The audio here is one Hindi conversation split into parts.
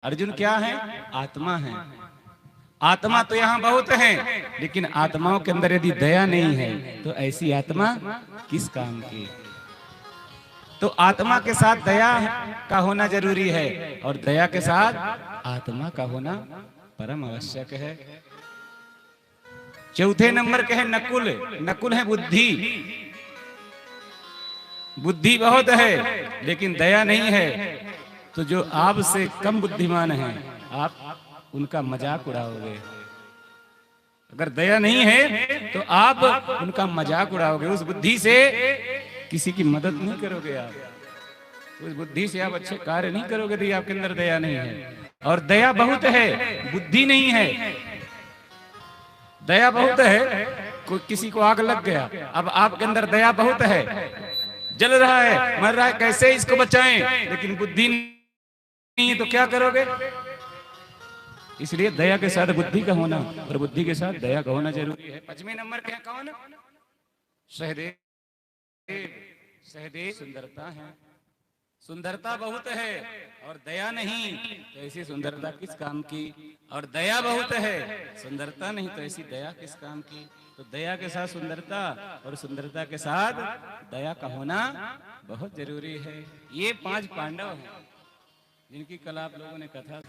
अर्जुन क्या है? आत्मा है। आत्मा तो यहाँ बहुत है, लेकिन आत्माओं के अंदर यदि दया नहीं है तो ऐसी आत्मा किस काम की? तो आत्मा के साथ दया का होना जरूरी है, और दया के साथ आत्मा का होना परम आवश्यक है। चौथे नंबर के है नकुल। नकुल है बुद्धि। बुद्धि बहुत है लेकिन दया नहीं है, तो जो आपसे कम बुद्धिमान है आप उनका मजाक उड़ाओगे। अगर दया नहीं है तो आप उनका मजाक उड़ाओगे। उस बुद्धि से किसी की मदद नहीं करोगे आप। उस बुद्धि से आप अच्छे कार्य नहीं करोगे यदि आपके अंदर दया नहीं है। और दया बहुत है, बुद्धि नहीं है। दया बहुत है, कोई किसी को आग लग गया, अब आपके अंदर दया बहुत है, जल रहा है, मर रहा है, कैसे इसको बचाएं, लेकिन बुद्धि नहीं है तो क्या करोगे? इसलिए दया के साथ बुद्धि का होना और बुद्धि के साथ दया का होना जरूरी है। 5वें नंबर के कौन? सहदेव। सहदेव सुंदरता है। सुंदरता बहुत है और दया नहीं तो ऐसी सुंदरता किस काम की? और दया बहुत है, सुंदरता नहीं तो ऐसी दया किस काम की? तो दया के साथ सुंदरता और सुंदरता के साथ दया का होना बहुत जरूरी है। ये 5 पांडव हैं जिनकी कल आप लोगों ने कथा।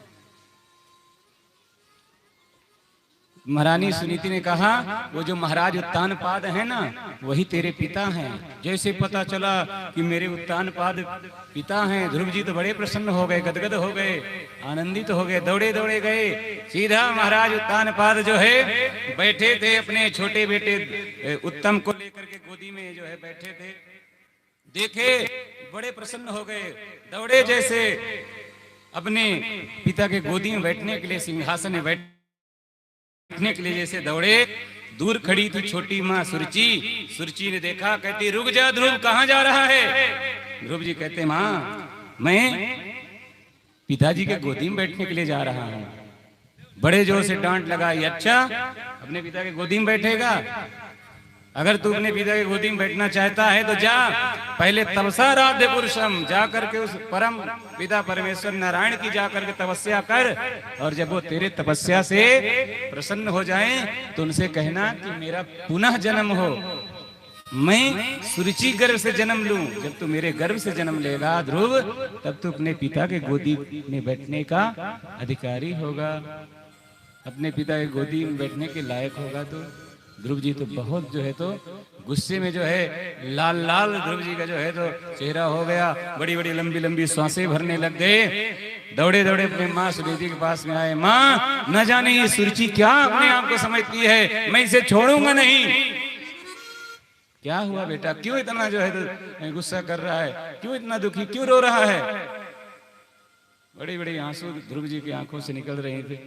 महारानी सुनीति ने कहा वो जो महाराज उत्तानपाद है ना, वही तेरे पिता हैं। जैसे पता चला कि मेरे उत्तानपाद पिता हैं, ध्रुव जी तो बड़े प्रसन्न हो गए, गदगद हो गए, आनंदित हो गए, दौड़े दौड़े गए। सीधा महाराज उत्तानपाद जो है बैठे थे, अपने छोटे बेटे उत्तम को लेकर के गोदी में जो है बैठे थे। देखे बड़े प्रसन्न हो गए, दौड़े जैसे अपने पिता के गोदी में बैठने के लिए, सिंहासन में बैठने के लिए जैसे दौड़े। दूर खड़ी थी छोटी माँ सुरुचि। सुरुचि ने देखा, कहती रुक जा ध्रुव, कहाँ जा रहा है? ध्रुव जी कहते माँ मैं पिताजी के गोदी में बैठने के लिए जा रहा हूँ। बड़े जोर से डांट लगाई, अच्छा अपने पिता के गोदी में बैठेगा? अगर तू अपने पिता के गोदी में बैठना चाहता है तो जा, पहले तपसा राध्य पुरुषम, जा करके उस परम पिता परमेश्वर नारायण की जा करके तपस्या कर, और जब वो तेरे तपस्या से प्रसन्न हो जाएं तो उनसे कहना कि मेरा पुनः जन्म हो, मैं सुरुचि गर्भ से जन्म लूं। जब तू मेरे गर्भ से जन्म लेगा ध्रुव, तब तू अपने पिता के गोदी में बैठने का अधिकारी होगा, अपने पिता के गोदी में बैठने के लायक होगा। तो ध्रुव जी तो बहुत जो है तो गुस्से में जो है लाल लाल ध्रुव जी का जो है तो चेहरा हो गया, बड़ी बड़ी लंबी लंबी सांसें भरने लग गए। दौड़े दौड़े अपने माँ सुनीति के पास में आए। माँ न जाने ये सुरुचि क्या अपने आप को समझती है, मैं इसे छोड़ूंगा नहीं। क्या हुआ बेटा, क्यों इतना जो है तो गुस्सा कर रहा है, क्यों इतना दुखी, क्यों रो रहा है? बड़ी बड़ी आंसू ध्रुव जी की आंखों से निकल रहे थे।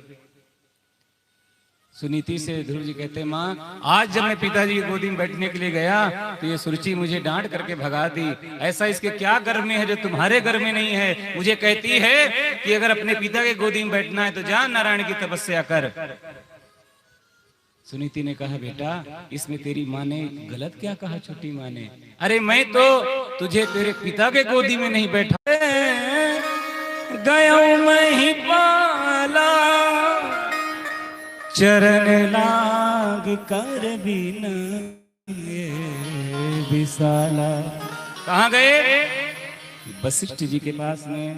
सुनीति से ध्रुव जी कहते माँ आज जब मैं पिताजी की गोदी में बैठने के लिए गया तो ये सुरुचि मुझे डांट करके भगा दी। ऐसा इसके क्या गर्भ में है जो तुम्हारे गर्भ में नहीं है? मुझे कहती है कि अगर अपने पिता के गोदी में बैठना है तो जा नारायण की तपस्या कर। सुनीति ने कहा बेटा इसमें तेरी माँ ने गलत क्या कहा? छोटी माँ ने, अरे मैं तो तुझे तेरे पिता के गोदी में नहीं बैठा गया, मैं ही पाला चरण लाग कर भी न विशाला। कहाँ गए? वशिष्ठ जी के पास में।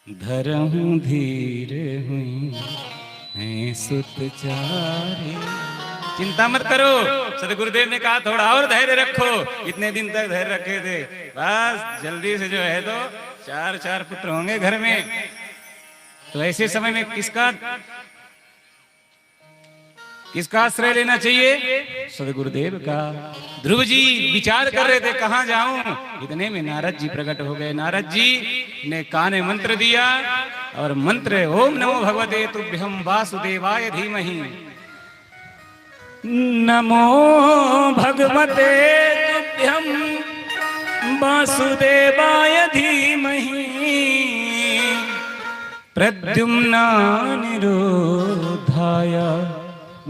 धरहूं धीर हुई है सुत चारे। चिंता मत करो, सदगुरुदेव ने कहा थोड़ा और धैर्य रखो। इतने दिन तक धैर्य रखे थे, बस जल्दी से जो है तो 4 पुत्र होंगे घर में। तो ऐसे समय में किसका आश्रय लेना चाहिए? सदगुरुदेव का। ध्रुव जी विचार कर रहे थे कहाँ जाऊं, इतने में नारद जी प्रकट हो गए। नारद जी ने कान में मंत्र दिया, और मंत्र ओम नमो भगवते तुभ्यं वासुदेवाय धीमहि। नमो भगवते तुभ्यं वासुदेवाय धीमहि, प्रद्युम्नानिरोधाय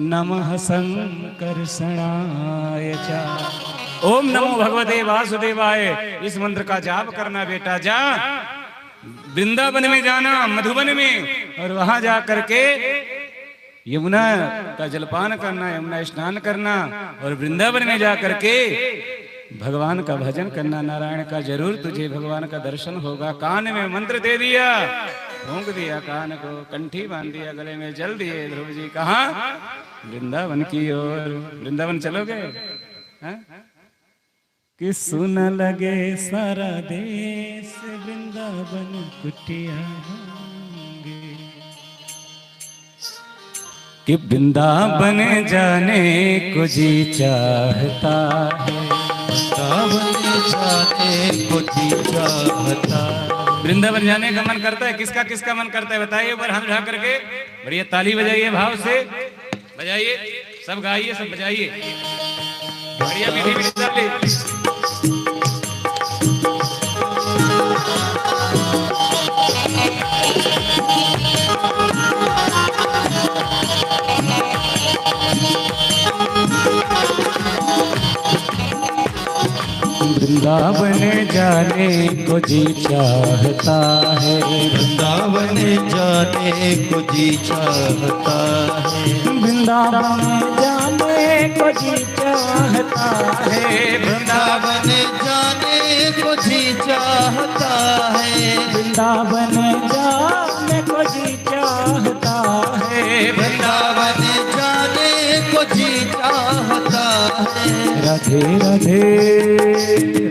नमः संकर्षणाय च। ओम नमो भगवते वासुदेवाय, इस मंत्र का जाप करना बेटा, जा वृंदावन में जाना, मधुबन में, और वहां जा करके यमुना का जलपान करना, यमुना स्नान करना, और वृंदावन में जा करके भगवान का भजन करना, नारायण का। जरूर तुझे भगवान का दर्शन होगा। कान में मंत्र दे दिया, फूंक दिया कान को, कंठी बांध दिया, गले में जल दिए। ध्रुव जी कहाँ? वृंदावन की ओर। वृंदावन चलोगे? कि सुन लगे सारा देश, वृंदावन कुटिया होंगे। कि वृंदावन जाने को जी चाहता है, वृंदावन जाने को जी चाहता। वृंदावन जाने का मन करता है? किसका किसका मन करता है बताइए, ऊपर हाथ उठा करके। बढ़िया ताली बजाइए, भाव से बजाइए, सब गाइए, सब बजाइए, बढ़िया मीठी मीठी ताली। वृंदावन जाने को जी चाहता है, वृंदावन जाने को जी चाहता है, वृंदावन जाने को जी चाहता है, वृंदावन जाने को जी चाहता है, वृंदावन जाने को जी चाहता है, वृंदावन जाने को जी चाहता है। राधे राधे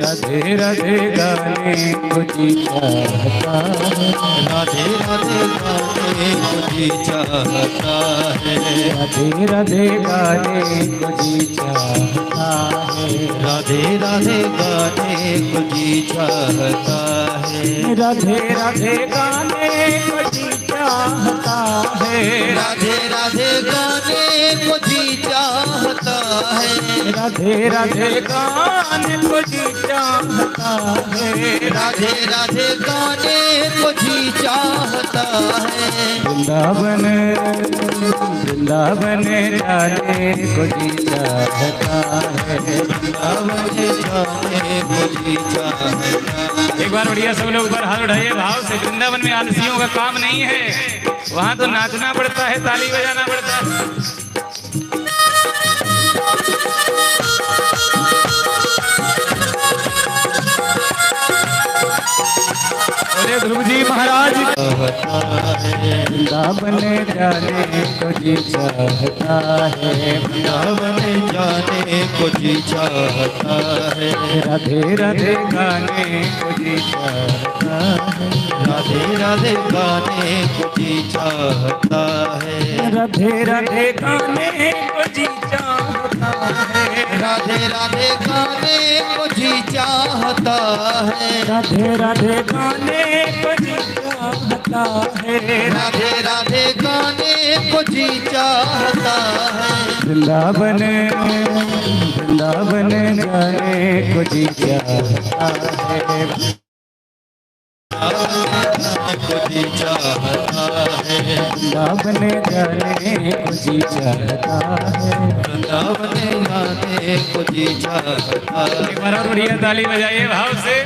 राधे राधे गाने को जी चाहता है, राधे राधे गाने को जी चाहता है, राधे राधे गाने को जी चाहता है, राधे राधे गाने को जी चाहता है, राधे राधे गाने को जी चाहता है, राधे राधे गाने को जी चाहता है, राधे राधे गाने को जी चाहता है, राधे राधे गाने को जी चाहता है। वृंदावन वृंदावन जाने को जी चाहता है, वृंदावन जाने को जी चाहता है। एक बार बढ़िया सब लोग ऊपर हाथ उठाइए भाव से। वृंदावन में आलसियों का काम नहीं है, वहां तो नाचना पड़ता है, ताली बजाना पड़ता है। अरे ध्रुव जी महाराज वृंदावन जाने को जी चाहता है, वृंदावन जाने को जी चाहता है, राधे राधे गाने को जी चाहता है, राधे राधे गाने को जी चाहता है, राधे राधे गाने को जी चाहता है, राधे राधे गाने को जी चाहता है, राधे राधे गाने को जी चाहता है, राधे राधे गाने को जी चाहता है। वृंदावन वृंदावन जाने को जी चाहता है, को जी चाहता है, वृंदावन जाने को जी चाहता है, वृंदावन जाने को जी चाहता है। एक बार और बढ़िया ताली बजाइए भाव से।